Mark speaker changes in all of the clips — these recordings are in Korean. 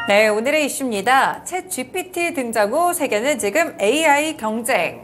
Speaker 1: 네, 오늘의 이슈입니다. 챗 GPT 등장 후 세계는 지금 AI 경쟁.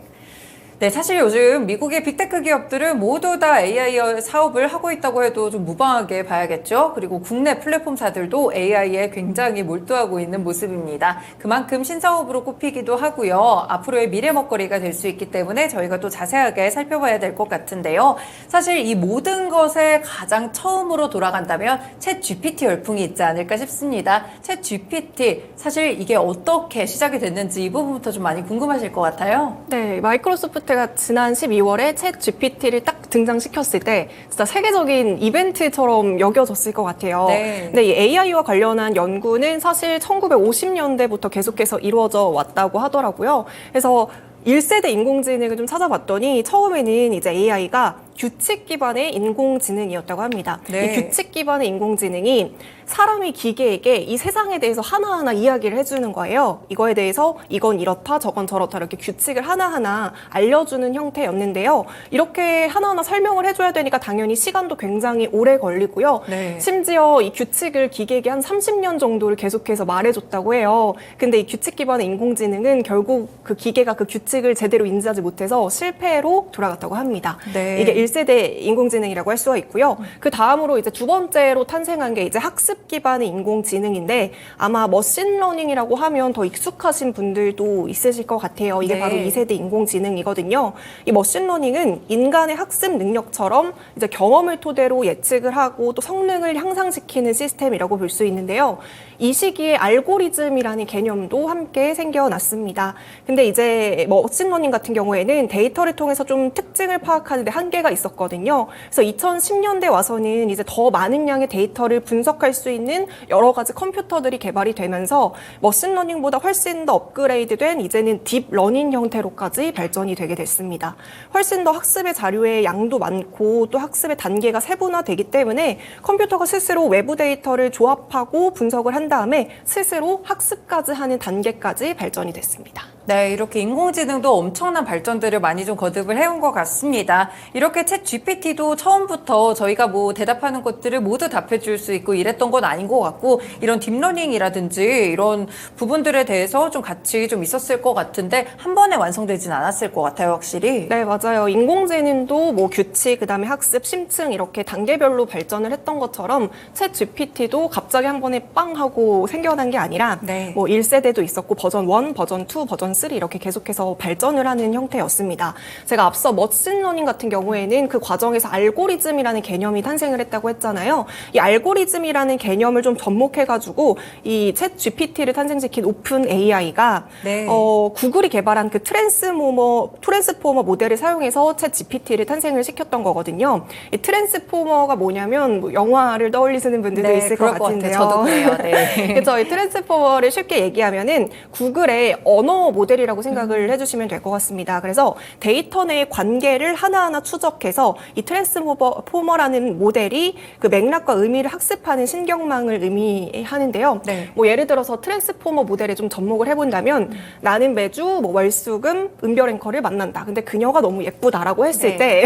Speaker 1: 네, 사실 요즘 미국의 빅테크 기업들은 모두 다 AI 사업을 하고 있다고 해도 좀 무방하게 봐야겠죠. 그리고 국내 플랫폼사들도 AI에 굉장히 몰두하고 있는 모습입니다. 그만큼 신사업으로 꼽히기도 하고요. 앞으로의 미래 먹거리가 될 수 있기 때문에 저희가 또 자세하게 살펴봐야 될 것 같은데요. 사실 이 모든 것에 가장 처음으로 돌아간다면 챗 GPT 열풍이 있지 않을까 싶습니다. 챗 GPT, 사실 이게 어떻게 시작이 됐는지 이 부분부터 좀 많이 궁금하실 것 같아요.
Speaker 2: 네, 마이크로소프트가 지난 12월에 챗 GPT를 딱 등장시켰을 때 진짜 세계적인 이벤트처럼 여겨졌을 것 같아요.
Speaker 1: 네.
Speaker 2: 근데 이 AI와 관련한 연구는 사실 1950년대부터 계속해서 이루어져 왔다고 하더라고요. 그래서 1세대 인공지능을 좀 찾아봤더니 처음에는 이제 AI가 규칙 기반의 인공지능이었다고 합니다.
Speaker 1: 네.
Speaker 2: 이 규칙 기반의 인공지능이 사람이 기계에게 이 세상에 대해서 하나하나 이야기를 해주는 거예요. 이거에 대해서 이건 이렇다, 저건 저렇다 이렇게 규칙을 하나하나 알려주는 형태였는데요. 이렇게 하나하나 설명을 해줘야 되니까 당연히 시간도 굉장히 오래 걸리고요.
Speaker 1: 네.
Speaker 2: 심지어 이 규칙을 기계에게 한 30년 정도를 계속해서 말해줬다고 해요. 근데 이 규칙 기반의 인공지능은 결국 그 기계가 그 규칙을 제대로 인지하지 못해서 실패로 돌아갔다고 합니다.
Speaker 1: 네.
Speaker 2: 이게 1세대 인공지능이라고 할 수가 있고요. 그 다음으로 이제 두 번째로 탄생한 게 이제 학습 기반의 인공지능인데 아마 머신러닝이라고 하면 더 익숙하신 분들도 있으실 것 같아요. 이게
Speaker 1: 네.
Speaker 2: 바로 2세대 인공지능이거든요. 이 머신러닝은 인간의 학습 능력처럼 이제 경험을 토대로 예측을 하고 또 성능을 향상시키는 시스템이라고 볼 수 있는데요. 이 시기에 알고리즘이라는 개념도 함께 생겨났습니다. 근데 이제 머신러닝 같은 경우에는 데이터를 통해서 좀 특징을 파악하는 데 한계가 있었거든요. 그래서 2010년대 와서는 이제 더 많은 양의 데이터를 분석할 수 있는 여러 가지 컴퓨터들이 개발이 되면서 머신러닝보다 훨씬 더 업그레이드된 이제는 딥러닝 형태로까지 발전이 되게 됐습니다. 훨씬 더 학습의 자료의 양도 많고 또 학습의 단계가 세분화되기 때문에 컴퓨터가 스스로 외부 데이터를 조합하고 분석을 한 다음에 스스로 학습까지 하는 단계까지 발전이 됐습니다.
Speaker 1: 네, 이렇게 인공지능도 엄청난 발전들을 많이 좀 거듭을 해온 것 같습니다. 이렇게 챗 GPT도 처음부터 저희가 뭐 대답하는 것들을 모두 답해줄 수 있고 이랬던 건 아닌 것 같고 이런 딥러닝이라든지 이런 부분들에 대해서 좀 같이 좀 있었을 것 같은데 한 번에 완성되진 않았을 것 같아요, 확실히.
Speaker 2: 네, 맞아요. 인공지능도 뭐 규칙, 그다음에 학습, 심층 이렇게 단계별로 발전을 했던 것처럼 챗 GPT도 갑자기 한 번에 빵 하고 생겨난 게 아니라
Speaker 1: 네.
Speaker 2: 뭐 1세대도 있었고 버전 1, 버전 2, 버전 3 이렇게 계속해서 발전을 하는 형태였습니다. 제가 앞서 머신러닝 같은 경우에는 그 과정에서 알고리즘이라는 개념이 탄생을 했다고 했잖아요. 이 알고리즘이라는 개념을 좀 접목해가지고 이 챗 GPT를 탄생시킨 오픈 AI가
Speaker 1: 네.
Speaker 2: 구글이 개발한 그 트랜스포머 모델을 사용해서 챗 GPT를 탄생을 시켰던 거거든요. 이 트랜스포머가 뭐냐면 뭐 영화를 떠올리시는 분들도
Speaker 1: 네,
Speaker 2: 있을 것
Speaker 1: 그럴 것
Speaker 2: 같은데요.
Speaker 1: 같아요. 저도 그래요. 네.
Speaker 2: 그래서 이 트랜스포머를 쉽게 얘기하면은 구글의 언어 모델이라고 생각을 해주시면 될 것 같습니다. 그래서 데이터 내의 관계를 하나하나 추적해서 이 트랜스포머라는 모델이 그 맥락과 의미를 학습하는 신경망을 의미하는데요.
Speaker 1: 네.
Speaker 2: 뭐 예를 들어서 트랜스포머 모델에 좀 접목을 해본다면 나는 매주 뭐 월수금 은별 앵커를 만난다. 근데 그녀가 너무 예쁘다라고 했을
Speaker 1: 네.
Speaker 2: 때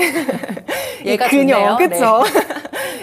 Speaker 2: 이
Speaker 1: 얘가
Speaker 2: 그녀,
Speaker 1: 좋네요.
Speaker 2: 그렇죠?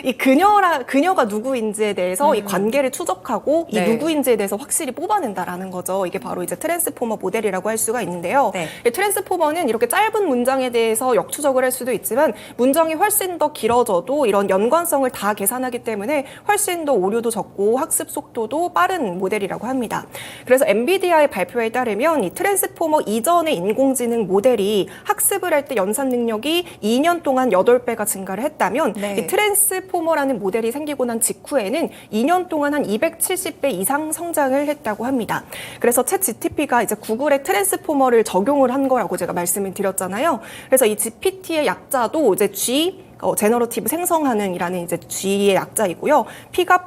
Speaker 2: 이 그녀가 누구인지에 대해서 이 관계를 추적하고 이
Speaker 1: 네.
Speaker 2: 누구인지에 대해서 확실히 뽑아낸다라는 거죠. 이게 바로 이제 트랜스포머 모델이라고 할 수가 있는데요.
Speaker 1: 네.
Speaker 2: 이 트랜스포머는 이렇게 짧은 문장에 대해서 역추적을 할 수도 있지만 문장이 훨씬 더 길어져도 이런 연관성을 다 계산하기 때문에 훨씬 더 오류도 적고 학습 속도도 빠른 모델이라고 합니다. 그래서 엔비디아의 발표에 따르면 이 트랜스포머 이전의 인공지능 모델이 학습을 할 때 연산 능력이 2년 동안 8배가 증가를 했다면
Speaker 1: 네.
Speaker 2: 이 트랜스포머라는 모델이 생기고 난 직후에는 2년 동안 한 270배 이상 성장을 했다고 합니다. 그래서 챗 GPT가 이제 구글의 트랜스포머를 적용을 한 거라고 제가 말씀을 드렸잖아요. 그래서 이 GPT의 약자도 이제 제너러티브 생성하는 이라는 이제 G의 약자이고요. P가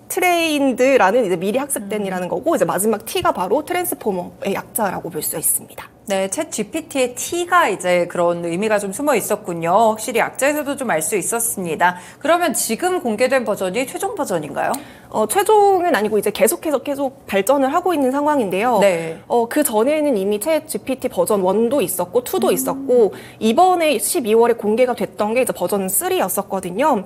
Speaker 2: 트레인드라는 이제 미리 학습된이라는 거고 이제 마지막 T가 바로 트랜스포머의 약자라고 볼 수 있습니다.
Speaker 1: 네, 챗 GPT의 T가 이제 그런 의미가 좀 숨어 있었군요. 확실히 약자에서도 좀 알 수 있었습니다. 그러면 지금 공개된 버전이 최종 버전인가요?
Speaker 2: 최종은 아니고 이제 계속해서 계속 발전을 하고 있는 상황인데요.
Speaker 1: 네.
Speaker 2: 그 전에는 이미 챗 GPT 버전 1도 있었고 2도 있었고 이번에 12월에 공개가 됐던 게 이제 버전 3였었거든요.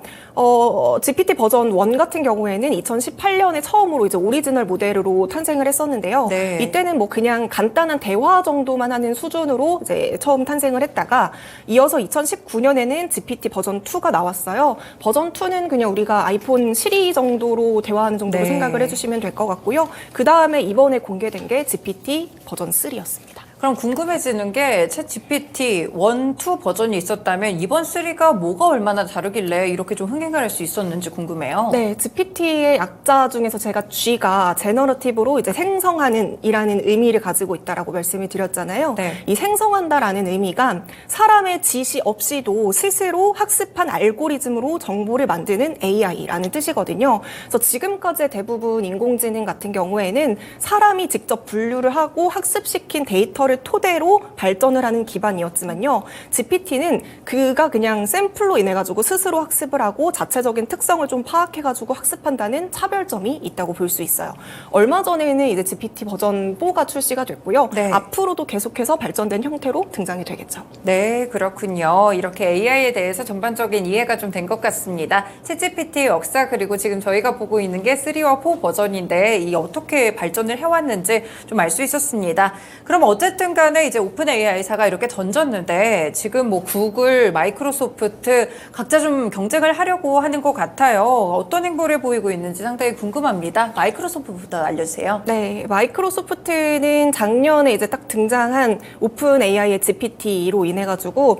Speaker 2: GPT 버전 1 같은 경우에는 2018년에 처음으로 이제 오리지널 모델로 탄생을 했었는데요.
Speaker 1: 네.
Speaker 2: 이때는 뭐 그냥 간단한 대화 정도만 하는 수준으로 이제 처음 탄생을 했다가 이어서 2019년에는 GPT 버전 2가 나왔어요. 버전 2는 그냥 우리가 아이폰 시리 정도로 대화하는 정도로
Speaker 1: 네.
Speaker 2: 생각을 해주시면 될 것 같고요. 그 다음에 이번에 공개된 게 GPT 버전 3였습니다.
Speaker 1: 그럼 궁금해지는 게 챗 GPT 1, 2 버전이 있었다면 이번 3가 뭐가 얼마나 다르길래 이렇게 좀 흥행을 할 수 있었는지 궁금해요.
Speaker 2: 네, GPT의 약자 중에서 제가 G가 제너러티브로 이제 생성하는 이라는 의미를 가지고 있다라고 말씀을 드렸잖아요.
Speaker 1: 네.
Speaker 2: 이 생성한다라는 의미가 사람의 지시 없이도 스스로 학습한 알고리즘으로 정보를 만드는 AI라는 뜻이거든요. 그래서 지금까지 대부분 인공지능 같은 경우에는 사람이 직접 분류를 하고 학습시킨 데이터를 토대로 발전을 하는 기반이었지만요. GPT는 그가 그냥 샘플로 인해 가지고 스스로 학습을 하고 자체적인 특성을 좀 파악해 가지고 학습한다는 차별점이 있다고 볼 수 있어요. 얼마 전에는 이제 GPT 버전 4가 출시가 됐고요.
Speaker 1: 네.
Speaker 2: 앞으로도 계속해서 발전된 형태로 등장이 되겠죠.
Speaker 1: 네, 그렇군요. 이렇게 AI에 대해서 전반적인 이해가 좀 된 것 같습니다. 챗GPT 역사 그리고 지금 저희가 보고 있는 게 3와 4 버전인데 이 어떻게 발전을 해왔는지 좀 알 수 있었습니다. 그럼 어쨌든 간에 이제 오픈 AI사가 이렇게 던졌는데 지금 뭐 구글, 마이크로소프트 각자 좀 경쟁을 하려고 하는 것 같아요. 어떤 행보를 보이고 있는지 상당히 궁금합니다. 마이크로소프트부터 알려주세요.
Speaker 2: 네, 마이크로소프트는 작년에 이제 딱 등장한 오픈 AI의 GPT로 인해 가지고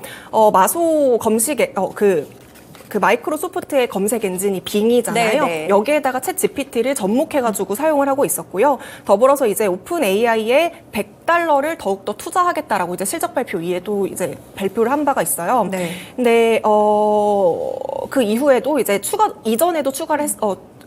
Speaker 2: 마소 검색에 그 마이크로소프트의 검색 엔진이 빙이잖아요.
Speaker 1: 네, 네.
Speaker 2: 여기에다가 챗 GPT를 접목해가지고 사용을 하고 있었고요. 더불어서 이제 오픈 AI에 $100를 더욱더 투자하겠다라고 이제 실적 발표 이에도 이제 발표를 한 바가 있어요.
Speaker 1: 네.
Speaker 2: 근데 그 이후에도 이제 이전에도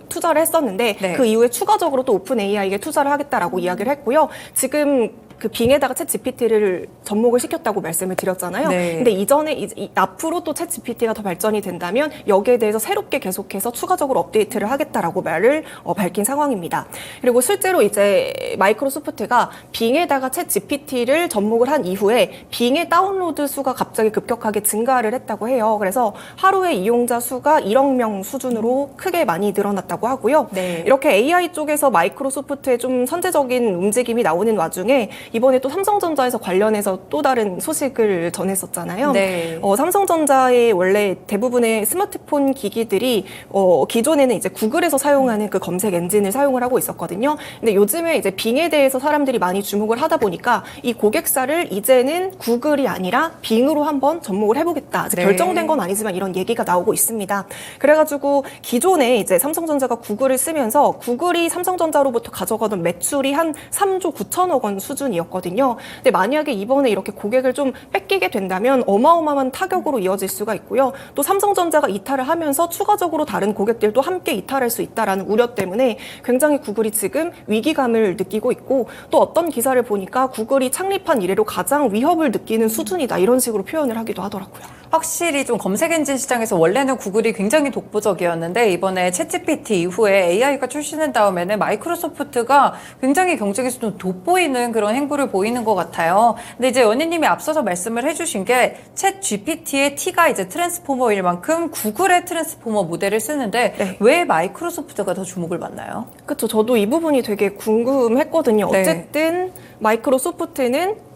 Speaker 2: 투자를 했었는데
Speaker 1: 네.
Speaker 2: 그 이후에 추가적으로 또 오픈 AI에 투자를 하겠다라고 이야기를 했고요. 지금 그 빙에다가 챗 GPT를 접목을 시켰다고 말씀을 드렸잖아요.
Speaker 1: 네.
Speaker 2: 근데 이전에 앞으로 또 챗 GPT가 더 발전이 된다면 여기에 대해서 새롭게 계속해서 추가적으로 업데이트를 하겠다라고 말을 밝힌 상황입니다. 그리고 실제로 이제 마이크로소프트가 빙에다가 챗 GPT를 접목을 한 이후에 빙의 다운로드 수가 갑자기 급격하게 증가를 했다고 해요. 그래서 하루에 이용자 수가 1억 명 수준으로 크게 많이 늘어났다고 하고요.
Speaker 1: 네.
Speaker 2: 이렇게 AI 쪽에서 마이크로소프트의 좀 선제적인 움직임이 나오는 와중에 이번에 또 삼성전자에서 관련해서 또 다른 소식을 전했었잖아요.
Speaker 1: 네.
Speaker 2: 삼성전자의 원래 대부분의 스마트폰 기기들이 기존에는 이제 구글에서 사용하는 그 검색 엔진을 사용을 하고 있었거든요. 근데 요즘에 이제 빙에 대해서 사람들이 많이 주목을 하다 보니까 이 고객사를 이제는 구글이 아니라 빙으로 한번 접목을 해보겠다. 아직
Speaker 1: 네.
Speaker 2: 결정된 건 아니지만 이런 얘기가 나오고 있습니다. 그래가지고 기존에 이제 삼성전자가 구글을 쓰면서 구글이 삼성전자로부터 가져가던 매출이 한 3조 9천억 원 수준이었거든요. 근데 만약에 이번에 이렇게 고객을 좀 뺏기게 된다면 어마어마한 타격으로 이어질 수가 있고요. 또 삼성전자가 이탈을 하면서 추가적으로 다른 고객들도 함께 이탈할 수 있다라는 우려 때문에 굉장히 구글이 지금 위기감을 느끼고 있고 또 어떤 기사를 보니까 구글이 창립한 이래로 가장 위협을 느끼는 수준이다 이런 식으로 표현을 하기도 하더라고요.
Speaker 1: 확실히 좀 검색 엔진 시장에서 원래는 구글이 굉장히 독보적이었는데 이번에 챗GPT 이후에 AI가 출시된 다음에는 마이크로소프트가 굉장히 경쟁에서 좀 돋보이는 그런 행보를 보이는 것 같아요. 근데 이제 연희님이 앞서서 말씀을 해주신 게 챗GPT의 T가 이제 트랜스포머일 만큼 구글의 트랜스포머 모델을 쓰는데
Speaker 2: 네.
Speaker 1: 왜 마이크로소프트가 더 주목을 받나요?
Speaker 2: 그렇죠. 저도 이 부분이 되게 궁금했거든요.
Speaker 1: 네.
Speaker 2: 어쨌든 마이크로소프트는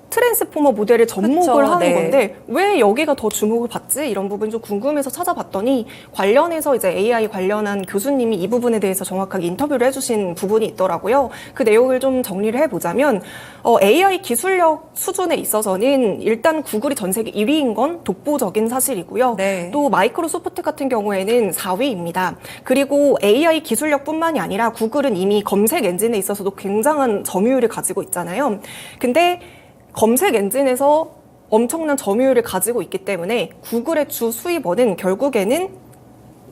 Speaker 2: 트랜스포머 모델을 접목을
Speaker 1: 그쵸,
Speaker 2: 하는
Speaker 1: 네.
Speaker 2: 건데 왜 여기가 더 주목을 받지? 이런 부분이 좀 궁금해서 찾아봤더니 관련해서 이제 AI 관련한 교수님이 이 부분에 대해서 정확하게 인터뷰를 해주신 부분이 있더라고요. 그 내용을 좀 정리를 해보자면 AI 기술력 수준에 있어서는 일단 구글이 전 세계 1위인 건 독보적인 사실이고요.
Speaker 1: 네.
Speaker 2: 또 마이크로소프트 같은 경우에는 4위입니다. 그리고 AI 기술력뿐만이 아니라 구글은 이미 검색 엔진에 있어서도 굉장한 점유율을 가지고 있잖아요. 근데 검색 엔진에서 엄청난 점유율을 가지고 있기 때문에 구글의 주 수입원은 결국에는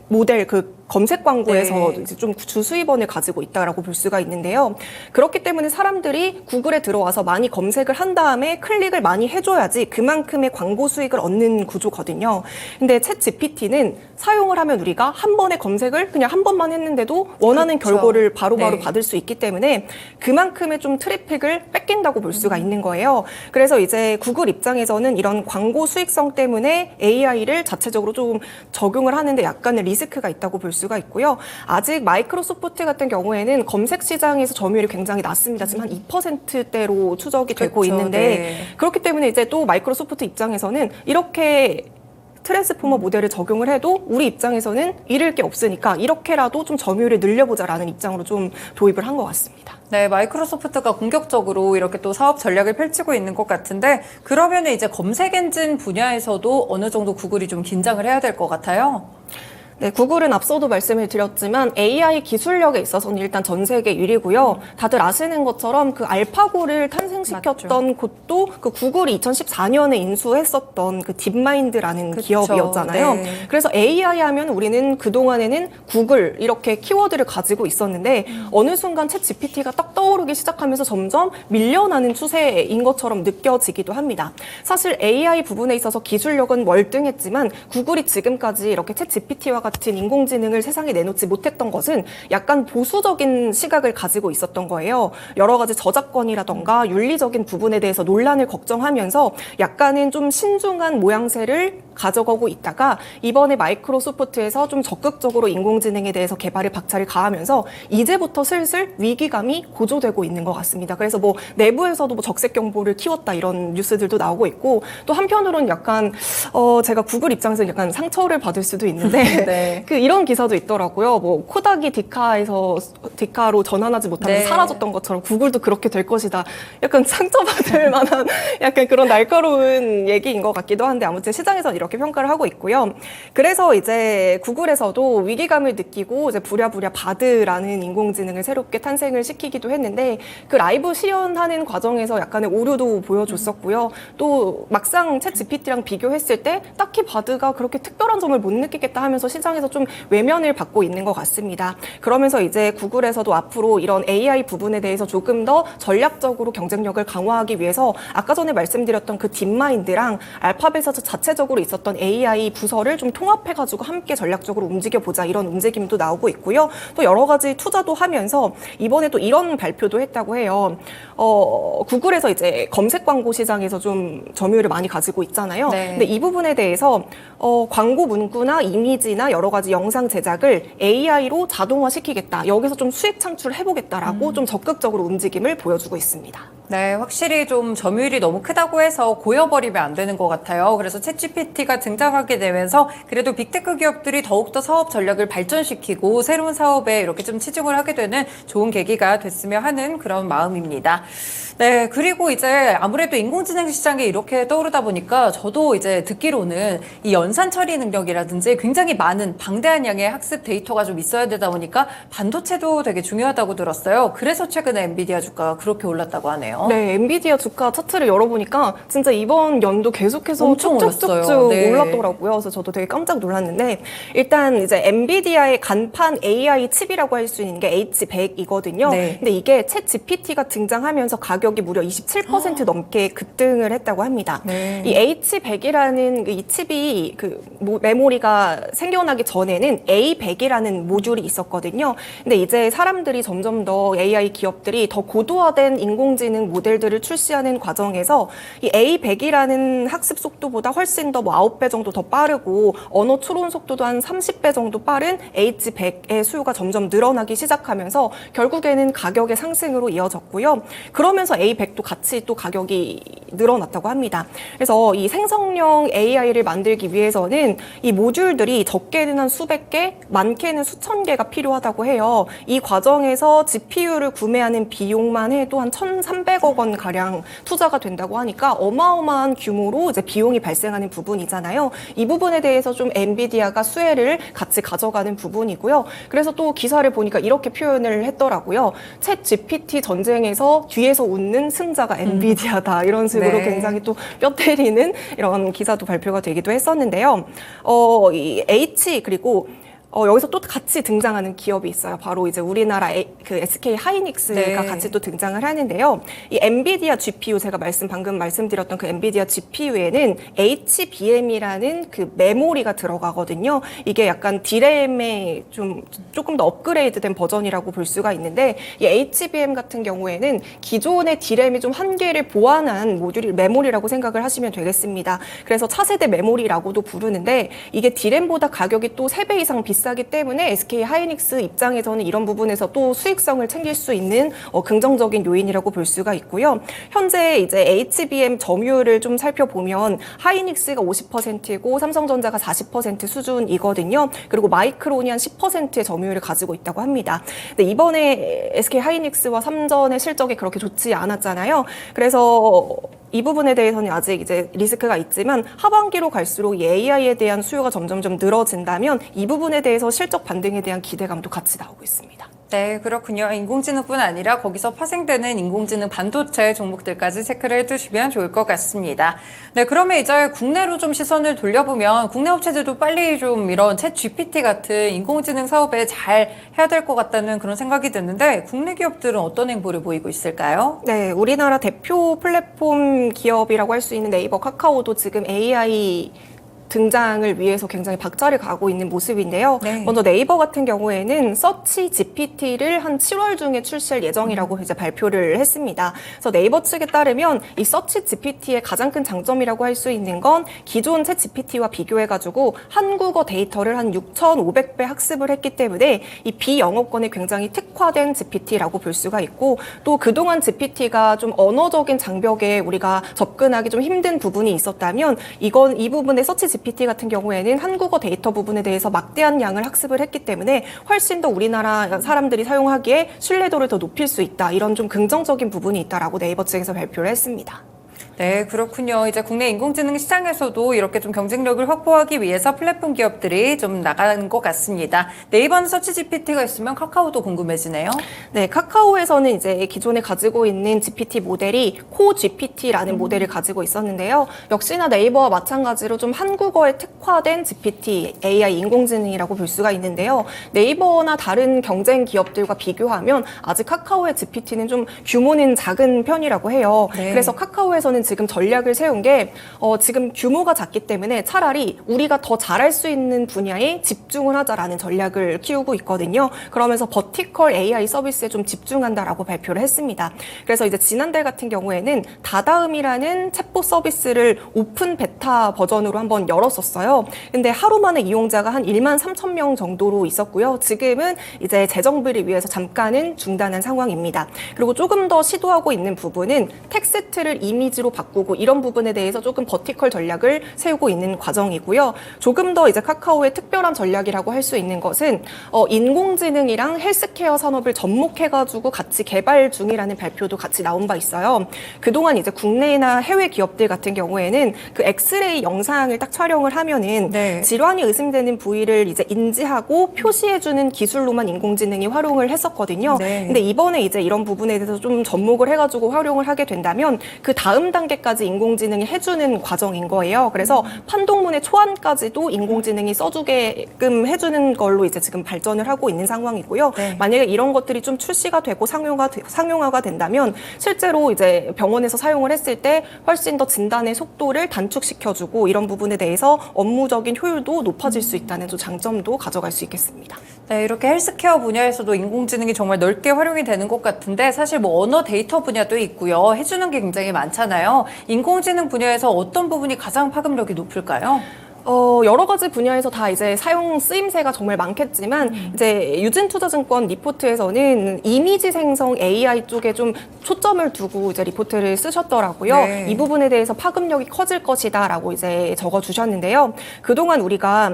Speaker 2: 모델 그 검색 광고에서
Speaker 1: 네.
Speaker 2: 이제 좀 주수입원을 가지고 있다라고 볼 수가 있는데요. 그렇기 때문에 사람들이 구글에 들어와서 많이 검색을 한 다음에 클릭을 많이 해줘야지 그만큼의 광고 수익을 얻는 구조거든요. 근데 챗 GPT는 사용을 하면 우리가 한 번의 검색을 그냥 한 번만 했는데도 원하는
Speaker 1: 그렇죠.
Speaker 2: 결과를 바로바로
Speaker 1: 네.
Speaker 2: 받을 수 있기 때문에 그만큼의 좀 트래픽을 뺏긴다고 볼 수가 있는 거예요. 그래서 이제 구글 입장에서는 이런 광고 수익성 때문에 AI를 자체적으로 좀 적용을 하는데 약간의 리스크가 있다고 볼 수가 있고요. 아직 마이크로소프트 같은 경우에는 검색 시장에서 점유율이 굉장히 낮습니다. 지금 한 2%대로 추적이 되고
Speaker 1: 그렇죠.
Speaker 2: 있는데
Speaker 1: 네.
Speaker 2: 그렇기 때문에 이제 또 마이크로소프트 입장에서는 이렇게 트랜스포머 모델을 적용을 해도 우리 입장에서는 잃을 게 없으니까 이렇게라도 좀 점유율을 늘려보자라는 입장으로 좀 도입을 한 것 같습니다.
Speaker 1: 네, 마이크로소프트가 공격적으로 이렇게 또 사업 전략을 펼치고 있는 것 같은데 그러면 이제 검색 엔진 분야에서도 어느 정도 구글이 좀 긴장을 해야 될 것 같아요.
Speaker 2: 네, 구글은 앞서도 말씀을 드렸지만 AI 기술력에 있어서는 일단 전 세계 1위고요. 다들 아시는 것처럼 그 알파고를 탄생시켰던 곳도 그 구글이 2014년에 인수했었던 그 딥마인드라는
Speaker 1: 그쵸.
Speaker 2: 기업이었잖아요.
Speaker 1: 네.
Speaker 2: 그래서 AI 하면 우리는 그동안에는 구글 이렇게 키워드를 가지고 있었는데 어느 순간 챗 GPT가 딱 떠오르기 시작하면서 점점 밀려나는 추세인 것처럼 느껴지기도 합니다. 사실 AI 부분에 있어서 기술력은 월등했지만 구글이 지금까지 이렇게 챗 GPT와 같은 인공지능을 세상에 내놓지 못했던 것은 약간 보수적인 시각을 가지고 있었던 거예요. 여러 가지 저작권이라던가 윤리적인 부분에 대해서 논란을 걱정하면서 약간은 좀 신중한 모양새를 가져가고 있다가 이번에 마이크로소프트에서 좀 적극적으로 인공지능에 대해서 개발에 박차를 가하면서 이제부터 슬슬 위기감이 고조되고 있는 것 같습니다. 그래서 뭐 내부에서도 뭐 적색 경보를 키웠다 이런 뉴스들도 나오고 있고 또 한편으로는 약간 제가 구글 입장에서 약간 상처를 받을 수도 있는데
Speaker 1: 네.
Speaker 2: 그 이런 기사도 있더라고요. 뭐 코닥이 디카로 전환하지 못하면서
Speaker 1: 네.
Speaker 2: 사라졌던 것처럼 구글도 그렇게 될 것이다. 약간 상처받을 만한 약간 그런 날카로운 얘기인 것 같기도 한데 아무튼 시장에서 이렇게 평가를 하고 있고요. 그래서 이제 구글에서도 위기감을 느끼고 이제 부랴부랴 바드라는 인공지능을 새롭게 탄생을 시키기도 했는데 그 라이브 시연하는 과정에서 약간의 오류도 보여줬었고요. 또 막상 챗 GPT랑 비교했을 때 딱히 바드가 그렇게 특별한 점을 못 느끼겠다 하면서 시장에서 좀 외면을 받고 있는 것 같습니다. 그러면서 이제 구글에서도 앞으로 이런 AI 부분에 대해서 조금 더 전략적으로 경쟁력을 강화하기 위해서 아까 전에 말씀드렸던 그 딥마인드랑 알파벳에서 자체적으로 있었던 AI 부서를 좀 통합해가지고 함께 전략적으로 움직여보자 이런 움직임도 나오고 있고요. 또 여러 가지 투자도 하면서 이번에 또 이런 발표도 했다고 해요. 구글에서 이제 검색 광고 시장에서 좀 점유율을 많이 가지고 있잖아요.
Speaker 1: 네.
Speaker 2: 근데 이 부분에 대해서 광고 문구나 이미지나 여러 가지 영상 제작을 AI로 자동화시키겠다. 여기서 좀 수익 창출을 해보겠다라고 좀 적극적으로 움직임을 보여주고 있습니다.
Speaker 1: 네, 확실히 좀 점유율이 너무 크다고 해서 고여버리면 안 되는 것 같아요. 그래서 챗GPT가 등장하게 되면서 그래도 빅테크 기업들이 더욱더 사업 전략을 발전시키고 새로운 사업에 이렇게 좀 치중을 하게 되는 좋은 계기가 됐으면 하는 그런 마음입니다. 네, 그리고 이제 아무래도 인공지능 시장이 이렇게 떠오르다 보니까 저도 이제 듣기로는 이 연산 처리 능력이라든지 굉장히 많은 방대한 양의 학습 데이터가 좀 있어야 되다 보니까 반도체도 되게 중요하다고 들었어요. 그래서 최근에 엔비디아 주가가 그렇게 올랐다고 하네요.
Speaker 2: 네, 엔비디아 주가 차트를 열어보니까 진짜 이번 연도 계속해서
Speaker 1: 엄청
Speaker 2: 쭉쭉쭉쭉
Speaker 1: 올랐어요. 네.
Speaker 2: 올랐더라고요. 그래서 저도 되게 깜짝 놀랐는데 일단 이제 엔비디아의 간판 AI 칩이라고 할 수 있는 게 H100이거든요.
Speaker 1: 네.
Speaker 2: 근데 이게 챗 GPT가 등장하면서 가격이 무려 27% 넘게 급등을 했다고 합니다.
Speaker 1: 네.
Speaker 2: 이 H100이라는 이 칩이 그 메모리가 생겨나기 전에는 A100이라는 모듈이 있었거든요. 근데 이제 사람들이 점점 더 AI 기업들이 더 고도화된 인공지능 모델들을 출시하는 과정에서 이 A100이라는 학습 속도보다 훨씬 더 뭐 9배 정도 더 빠르고 언어 추론 속도도 한 30배 정도 빠른 H100의 수요가 점점 늘어나기 시작하면서 결국에는 가격의 상승으로 이어졌고요. 그러면서 A100도 같이 또 가격이 늘어났다고 합니다. 그래서 이 생성형 AI를 만들기 위해서는 이 모듈들이 적게는 한 수백 개, 많게는 수천 개가 필요하다고 해요. 이 과정에서 GPU를 구매하는 비용만 해도 한 1,300억 원 가량 투자가 된다고 하니까 어마어마한 규모로 이제 비용이 발생하는 부분이잖아요. 이 부분에 대해서 좀 엔비디아가 수혜를 같이 가져가는 부분이고요. 그래서 또 기사를 보니까 이렇게 표현을 했더라고요. 챗 GPT 전쟁에서 뒤에서 웃는 승자가 엔비디아다. 이런 식으로
Speaker 1: 네.
Speaker 2: 굉장히 또 뼈 때리는 이런 기사도 발표가 되기도 했었는데요. 이 H 그리고 여기서 또 같이 등장하는 기업이 있어요. 바로 이제 우리나라 그 SK 하이닉스가
Speaker 1: 네.
Speaker 2: 같이 또 등장을 하는데요. 이 엔비디아 GPU 제가 방금 말씀드렸던 그 엔비디아 GPU에는 HBM이라는 그 메모리가 들어가거든요. 이게 약간 D램의 조금 더 업그레이드된 버전이라고 볼 수가 있는데 이 HBM 같은 경우에는 기존의 D램이 좀 한계를 보완한 메모리라고 생각을 하시면 되겠습니다. 그래서 차세대 메모리라고도 부르는데 이게 D램보다 가격이 또 3배 이상 비싸기 때문에 SK 하이닉스 입장에서는 이런 부분에서 또 수익성을 챙길 수 있는 긍정적인 요인이라고 볼 수가 있고요. 현재 이제 HBM 점유율을 좀 살펴보면 하이닉스가 50%이고 삼성전자가 40% 수준이거든요. 그리고 마이크론이 한 10%의 점유율을 가지고 있다고 합니다. 근데 이번에 SK 하이닉스와 삼전의 실적이 그렇게 좋지 않았잖아요. 그래서 이 부분에 대해서는 아직 이제 리스크가 있지만 하반기로 갈수록 이 AI에 대한 수요가 점점점 늘어진다면 이 부분에 대해서 실적 반등에 대한 기대감도 같이 나오고 있습니다.
Speaker 1: 네, 그렇군요. 인공지능뿐 아니라 거기서 파생되는 인공지능 반도체 종목들까지 체크를 해두시면 좋을 것 같습니다. 네, 그러면 이제 국내로 좀 시선을 돌려보면 국내 업체들도 빨리 좀 이런 챗 GPT 같은 인공지능 사업에 잘 해야 될 것 같다는 그런 생각이 드는데 국내 기업들은 어떤 행보를 보이고 있을까요?
Speaker 2: 네, 우리나라 대표 플랫폼 기업이라고 할 수 있는 네이버, 카카오도 지금 AI 등장을 위해서 굉장히 박차를 가하고 있는 모습인데요.
Speaker 1: 네.
Speaker 2: 먼저 네이버 같은 경우에는 서치 GPT를 한 7월 중에 출시할 예정이라고 이제 발표를 했습니다. 그래서 네이버 측에 따르면 이 서치 GPT의 가장 큰 장점이라고 할 수 있는 건 기존 챗 GPT와 비교해가지고 한국어 데이터를 한 6,500배 학습을 했기 때문에 이 비영어권에 굉장히 특화된 GPT라고 볼 수가 있고 또 그동안 GPT가 좀 언어적인 장벽에 우리가 접근하기 좀 힘든 부분이 있었다면 이 부분의 서치 GPT 같은 경우에는 한국어 데이터 부분에 대해서 막대한 양을 학습을 했기 때문에 훨씬 더 우리나라 사람들이 사용하기에 신뢰도를 더 높일 수 있다. 이런 좀 긍정적인 부분이 있다라고 네이버 측에서 발표를 했습니다.
Speaker 1: 네, 그렇군요. 이제 국내 인공지능 시장에서도 이렇게 좀 경쟁력을 확보하기 위해서 플랫폼 기업들이 좀 나가는 것 같습니다. 네이버는 서치 GPT가 있으면 카카오도 궁금해지네요.
Speaker 2: 네, 카카오에서는 이제 기존에 가지고 있는 GPT 모델이 코 GPT라는 모델을 가지고 있었는데요. 역시나 네이버와 마찬가지로 좀 한국어에 특화된 GPT, AI 인공지능이라고 볼 수가 있는데요. 네이버나 다른 경쟁 기업들과 비교하면 아직 카카오의 GPT는 좀 규모는 작은 편이라고 해요.
Speaker 1: 네.
Speaker 2: 그래서 카카오에서는 지금 전략을 세운 게 지금 규모가 작기 때문에 차라리 우리가 더 잘할 수 있는 분야에 집중을 하자라는 전략을 키우고 있거든요. 그러면서 버티컬 AI 서비스에 좀 집중한다라고 발표를 했습니다. 그래서 이제 지난달 같은 경우에는 다다음이라는 챗봇 서비스를 오픈 베타 버전으로 한번 열었었어요. 근데 하루 만에 이용자가 한 1만 3천 명 정도로 있었고요. 지금은 이제 재정비를 위해서 잠깐은 중단한 상황입니다. 그리고 조금 더 시도하고 있는 부분은 텍스트를 이미지로 바꾸고 이런 부분에 대해서 조금 버티컬 전략을 세우고 있는 과정이고요. 조금 더 이제 카카오의 특별한 전략이라고 할 수 있는 것은 인공지능이랑 헬스케어 산업을 접목해가지고 같이 개발 중이라는 발표도 같이 나온 바 있어요. 그동안 이제 국내나 해외 기업들 같은 경우에는 그 엑스레이 영상을 딱 촬영을 하면은
Speaker 1: 네.
Speaker 2: 질환이 의심되는 부위를 이제 인지하고 표시해주는 기술로만 인공지능이 활용을 했었거든요.
Speaker 1: 네.
Speaker 2: 근데 이번에 이제 이런 부분에 대해서 좀 접목을 해가지고 활용을 하게 된다면 그 다음 단계까지 인공지능이 해주는 과정인 거예요. 그래서 판독문의 초안까지도 인공지능이 써주게끔 해주는 걸로 이제 지금 발전을 하고 있는 상황이고요.
Speaker 1: 네.
Speaker 2: 만약에 이런 것들이 좀 출시가 되고 상용화가 된다면 실제로 이제 병원에서 사용을 했을 때 훨씬 더 진단의 속도를 단축시켜주고 이런 부분에 대해서 업무적인 효율도 높아질 수 있다는 좀 장점도 가져갈 수 있겠습니다.
Speaker 1: 네, 이렇게 헬스케어 분야에서도 인공지능이 정말 넓게 활용이 되는 것 같은데 사실 뭐 언어 데이터 분야도 있고요. 해주는 게 굉장히 많잖아요. 인공지능 분야에서 어떤 부분이 가장 파급력이 높을까요?
Speaker 2: 여러 가지 분야에서 다 이제 사용 쓰임새가 정말 많겠지만 이제 유진투자증권 리포트에서는 이미지 생성 AI 쪽에 좀 초점을 두고 이제 리포트를 쓰셨더라고요.
Speaker 1: 네.
Speaker 2: 이 부분에 대해서 파급력이 커질 것이다라고 이제 적어주셨는데요. 그동안 우리가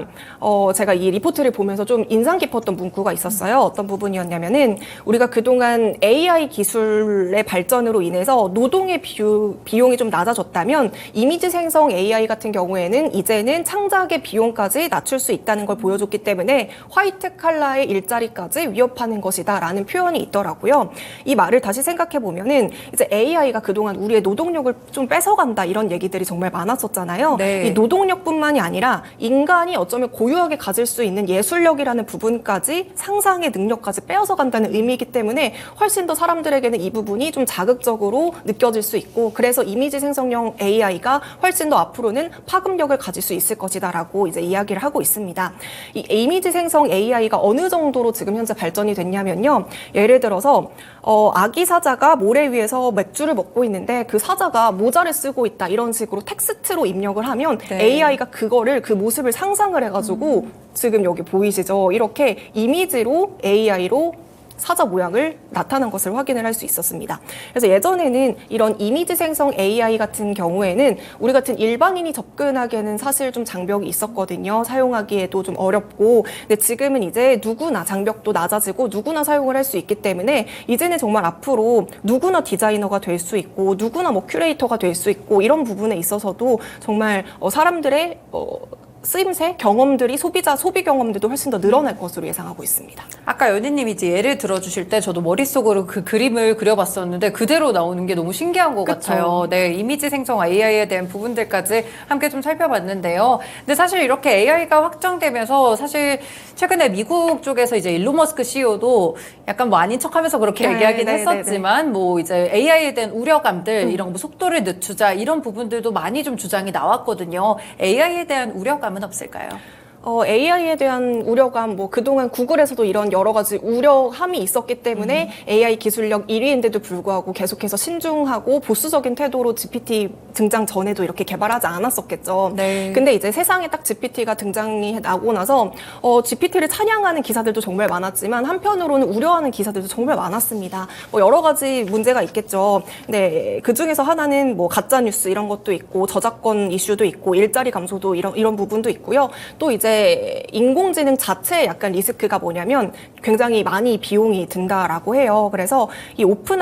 Speaker 2: 제가 이 리포트를 보면서 좀 인상 깊었던 문구가 있었어요. 어떤 부분이었냐면은 우리가 그동안 AI 기술의 발전으로 인해서 노동의 비용이 좀 낮아졌다면 이미지 생성 AI 같은 경우에는 이제는 창작의 비용까지 낮출 수 있다는 걸 보여줬기 때문에 화이트 칼라의 일자리까지 위협하는 것이다라는 표현이 있더라고요. 이 말을 다시 생각해 보면은 이제 AI가 그동안 우리의 노동력을 좀 뺏어간다 이런 얘기들이 정말 많았었잖아요.
Speaker 1: 네.
Speaker 2: 이 노동력뿐만이 아니라 인간이 어쩌면 고유하게 가질 수 있는 예술력이라는 부분까지 상상의 능력까지 빼앗아 간다는 의미이기 때문에 훨씬 더 사람들에게는 이 부분이 좀 자극적으로 느껴질 수 있고 그래서 이미지 생성형 AI가 훨씬 더 앞으로는 파급력을 가질 수 있을 것이다라고 이제 이야기를 하고 있습니다. 이 이미지 생성 AI가 어느 정도로 지금 현재 발전이 됐냐면요. 예를 들어서 아기 사자가 모래 위에서 맥주를 먹고 있는데 그 사자가 모자를 쓰고 있다 이런 식으로 텍스트로 입력을 하면
Speaker 1: 네.
Speaker 2: AI가 그거를 그 모습을 상상을 해가지고 지금 여기 보이시죠? 이렇게 이미지로 AI로 사자 모양을 나타난 것을 확인을 할 수 있었습니다. 그래서 예전에는 이런 이미지 생성 AI 같은 경우에는 우리 같은 일반인이 접근하기에는 사실 좀 장벽이 있었거든요. 사용하기에도 좀 어렵고. 근데 지금은 이제 누구나 장벽도 낮아지고 누구나 사용을 할 수 있기 때문에 이제는 정말 앞으로 누구나 디자이너가 될 수 있고 누구나 뭐 큐레이터가 될 수 있고 이런 부분에 있어서도 정말 사람들의 쓰임새 경험들이 소비 경험들도 훨씬 더 늘어날 것으로 예상하고 있습니다.
Speaker 1: 아까 연희님이 이제 예를 들어주실 때 저도 머릿속으로 그 그림을 그려봤었는데 그대로 나오는 게 너무 신기한 것
Speaker 2: 그쵸.
Speaker 1: 같아요. 네, 이미지 생성 AI에 대한 부분들까지 함께 좀 살펴봤는데요. 근데 사실 이렇게 AI가 확정되면서 사실 최근에 미국 쪽에서 이제 일론 머스크 CEO도 약간 뭐 아닌 척하면서 그렇게 얘기하긴 했었지만 뭐 이제 AI에 대한 우려감들 이런 뭐 속도를 늦추자 이런 부분들도 많이 좀 주장이 나왔거든요. AI에 대한 우려감은 없을까요?
Speaker 2: AI에 대한 우려감, 뭐 그동안 구글에서도 이런 여러 가지 우려함이 있었기 때문에 AI 기술력 1위인데도 불구하고 계속해서 신중하고 보수적인 태도로 GPT 등장 전에도 이렇게 개발하지 않았었겠죠.
Speaker 1: 네.
Speaker 2: 근데 이제 세상에 딱 GPT가 등장이 나고 나서 GPT를 찬양하는 기사들도 정말 많았지만 한편으로는 우려하는 기사들도 정말 많았습니다. 뭐 여러 가지 문제가 있겠죠. 네, 그 중에서 하나는 뭐 가짜 뉴스 이런 것도 있고 저작권 이슈도 있고 일자리 감소도 이런 부분도 있고요. 또 이제 인공지능 자체의 약간 리스크가 뭐냐면 굉장히 많이 비용이 든다라고 해요. 그래서 이 오픈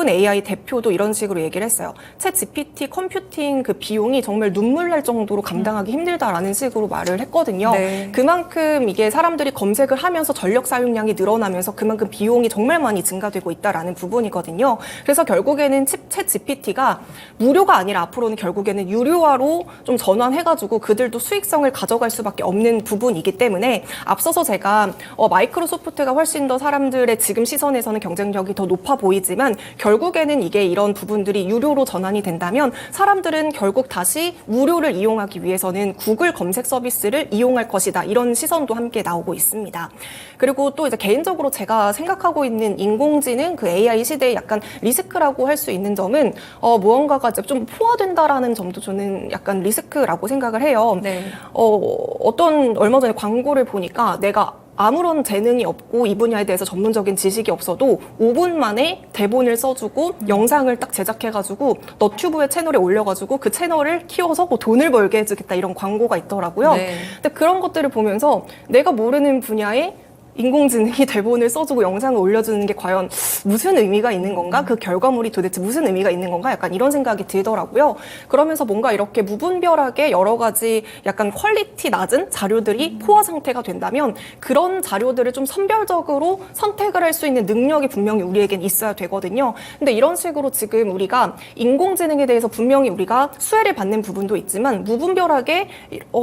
Speaker 2: AI 대표도 이런 식으로 얘기를 했어요. 챗 GPT 컴퓨팅 그 비용이 정말 눈물 날 정도로 감당하기 힘들다라는 식으로 말을 했거든요.
Speaker 1: 네.
Speaker 2: 그만큼 이게 사람들이 검색을 하면서 전력 사용량이 늘어나면서 그만큼 비용이 정말 많이 증가되고 있다라는 부분이거든요. 그래서 결국에는 챗 GPT가 무료가 아니라 앞으로는 결국에는 유료화로 좀 전환해가지고 그들도 수익성을 가져갈 수밖에 없는 부분이기 때문에 앞서서 제가 마이크로소프트가 훨씬 더 사람들의 지금 시선에서는 경쟁력이 더 높아 보이지만 결국에는 이게 이런 부분들이 유료로 전환이 된다면 사람들은 결국 다시 무료를 이용하기 위해서는 구글 검색 서비스를 이용할 것이다. 이런 시선도 함께 나오고 있습니다. 그리고 또 이제 개인적으로 제가 생각하고 있는 인공지능 그 AI 시대의 약간 리스크라고 할 수 있는 점은 무언가가 좀 포화된다라는 점도 저는 약간 리스크라고 생각을 해요.
Speaker 1: 네.
Speaker 2: 얼마 전에 광고를 보니까 내가 아무런 재능이 없고 이 분야에 대해서 전문적인 지식이 없어도 5분 만에 대본을 써주고 영상을 딱 제작해가지고 너튜브의 채널에 올려가지고 그 채널을 키워서 뭐 돈을 벌게 해주겠다 이런 광고가 있더라고요.
Speaker 1: 네.
Speaker 2: 근데 그런 것들을 보면서 내가 모르는 분야에 인공지능이 대본을 써주고 영상을 올려주는 게 과연 무슨 의미가 있는 건가? 그 결과물이 도대체 무슨 의미가 있는 건가? 약간 이런 생각이 들더라고요. 그러면서 뭔가 이렇게 무분별하게 여러 가지 약간 퀄리티 낮은 자료들이 포화 상태가 된다면 그런 자료들을 좀 선별적으로 선택을 할 수 있는 능력이 분명히 우리에겐 있어야 되거든요. 근데 이런 식으로 지금 우리가 인공지능에 대해서 분명히 우리가 수혜를 받는 부분도 있지만 무분별하게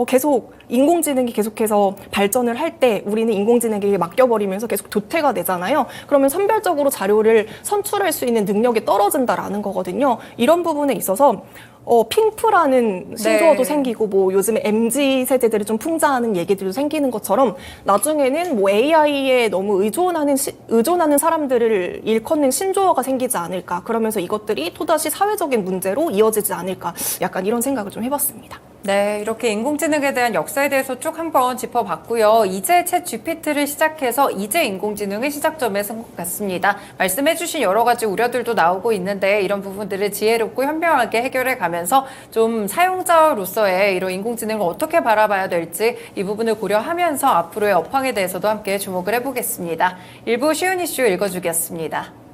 Speaker 2: 계속 인공지능이 계속해서 발전을 할 때 우리는 인공지능에게 맡겨버리면서 계속 도태가 되잖아요. 그러면 선별적으로 자료를 선출할 수 있는 능력이 떨어진다라는 거거든요. 이런 부분에 있어서 핑프라는 신조어도
Speaker 1: 네.
Speaker 2: 생기고 뭐 요즘에 MZ 세대들이 좀 풍자하는 얘기들도 생기는 것처럼 나중에는 뭐 AI에 너무 의존하는 사람들을 일컫는 신조어가 생기지 않을까. 그러면서 이것들이 또다시 사회적인 문제로 이어지지 않을까. 약간 이런 생각을 좀 해봤습니다.
Speaker 1: 네, 이렇게 인공지능에 대한 역사에 대해서 쭉 한번 짚어봤고요. 이제 챗 GPT를 시작해서 이제 인공지능의 시작점에 선 것 같습니다. 말씀해주신 여러 가지 우려들도 나오고 있는데 이런 부분들을 지혜롭고 현명하게 해결해 가면서 좀 사용자로서의 이런 인공지능을 어떻게 바라봐야 될지 이 부분을 고려하면서 앞으로의 업황에 대해서도 함께 주목을 해보겠습니다. 일부 쉬운 이슈 읽어주겠습니다.